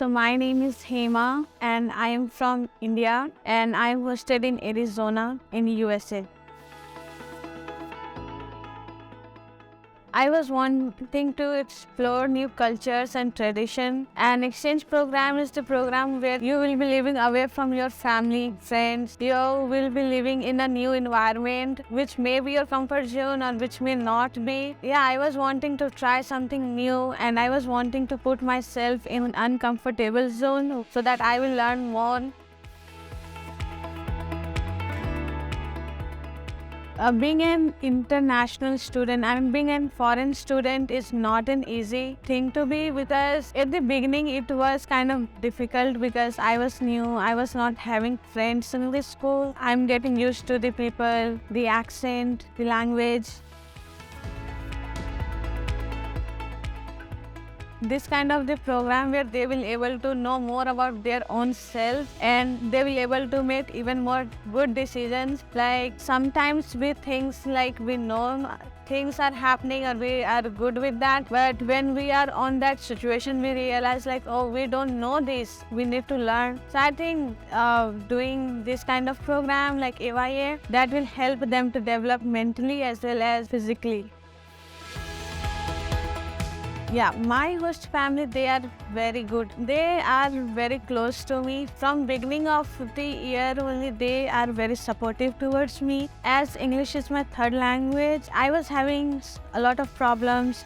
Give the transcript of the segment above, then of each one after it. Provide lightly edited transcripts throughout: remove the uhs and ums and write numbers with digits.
So my name is Hema and I am from India and I am hosted in Arizona in USA. I was wanting to explore new cultures and tradition. An exchange program is the program where you will be living away from your family, friends. You will be living in a new environment which may be your comfort zone or which may not be. Yeah, I was wanting to try something new and I was wanting to put myself in an uncomfortable zone so that I will learn more. Being an international student and being a foreign student is not an easy thing to be, because at the beginning it was kind of difficult because I was new, I was not having friends in the school. I'm getting used to the people, the accent, the language. This kind of the program where they will able to know more about their own self and they will able to make even more good decisions. Like sometimes we things like we know things are happening or we are good with that, but when we are on that situation we realize like, oh, we don't know this, we need to learn. So I think doing this kind of program like AYA, that will help them to develop mentally as well as physically. Yeah, my host family, they are very good. They are very close to me. From beginning of the year only, they are very supportive towards me. As English is my third language, I was having a lot of problems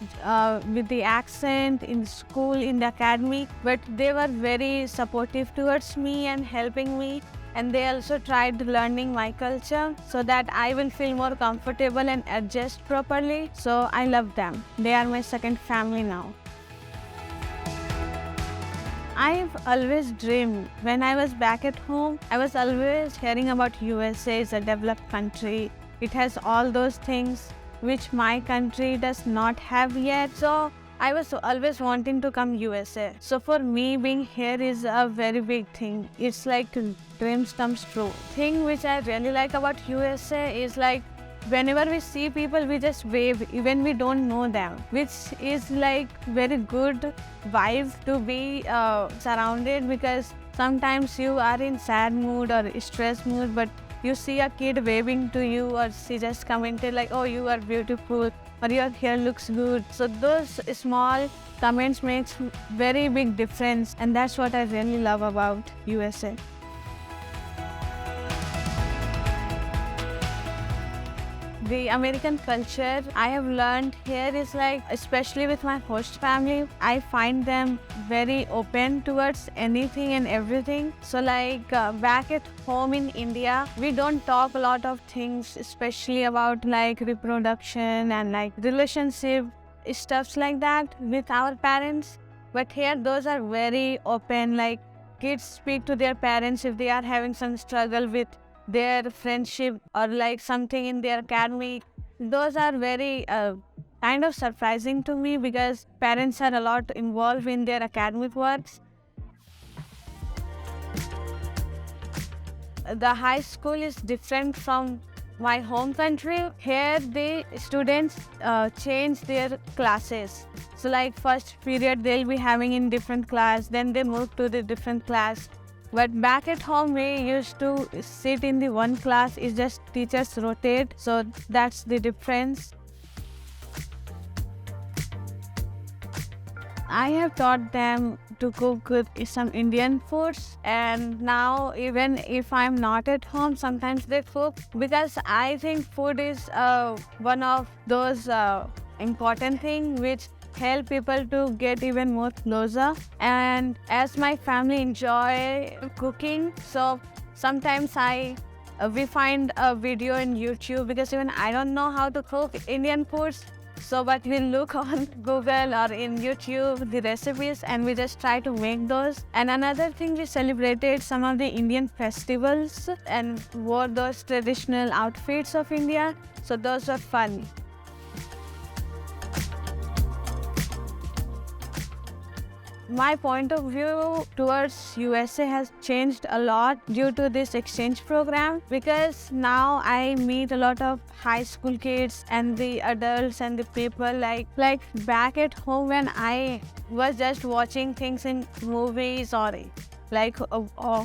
with the accent in school, in the academy, but they were very supportive towards me and helping me. And they also tried learning my culture so that I will feel more comfortable and adjust properly. So I love them. They are my second family now. I've always dreamed. When I was back at home, I was always hearing about USA as a developed country. It has all those things which my country does not have yet. So I was always wanting to come USA. So for me, being here is a very big thing. It's like dreams comes true. Thing which I really like about USA is like whenever we see people, we just wave even we don't know them, which is like very good vibe to be surrounded, because sometimes you are in sad mood or stress mood, but you see a kid waving to you or she just commented like, oh, you are beautiful or your hair looks good. So those small comments makes very big difference, and that's what I really love about USA. The American culture I have learned here is like, especially with my host family, I find them very open towards anything and everything. So like back at home in India, we don't talk a lot of things, especially about like reproduction and like relationship stuffs like that with our parents. But here those are very open, like kids speak to their parents if they are having some struggle with their friendship or like something in their academy. Those are very kind of surprising to me, because parents are a lot involved in their academic works. The high school is different from my home country. Here the students change their classes. So like first period they'll be having in different class, then they move to the different class. But back at home, we used to sit in the one class, it's just teachers rotate, so that's the difference. I have taught them to cook some Indian foods, and now even if I'm not at home, sometimes they cook, because I think food is one of those important things which help people to get even more closer. And as my family enjoy cooking, so sometimes we find a video in YouTube, because even I don't know how to cook Indian foods, so but we look on Google or in YouTube the recipes and we just try to make those. And another thing, we celebrated some of the Indian festivals and wore those traditional outfits of India, so those were fun. my point of view towards USA has changed a lot due to this exchange program, because now I meet a lot of high school kids and the adults and the people like back at home when I was just watching things in movies or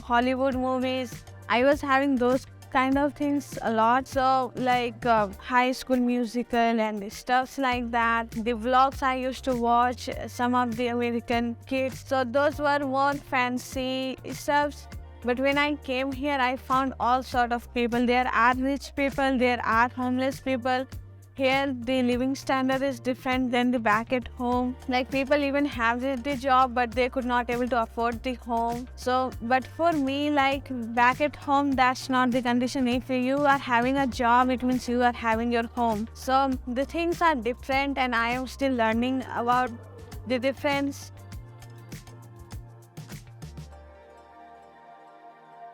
Hollywood movies. I was having those kind of things a lot. So High School Musical and the stuffs like that. The vlogs I used to watch, some of the American kids. So those were more fancy stuffs. But when I came here, I found all sort of people. There are rich people, there are homeless people. Here the living standard is different than the back at home. Like people even have the job, but they could not able to afford the home. So, but for me, like back at home, that's not the condition. If you are having a job, it means you are having your home. So the things are different, and I am still learning about the difference.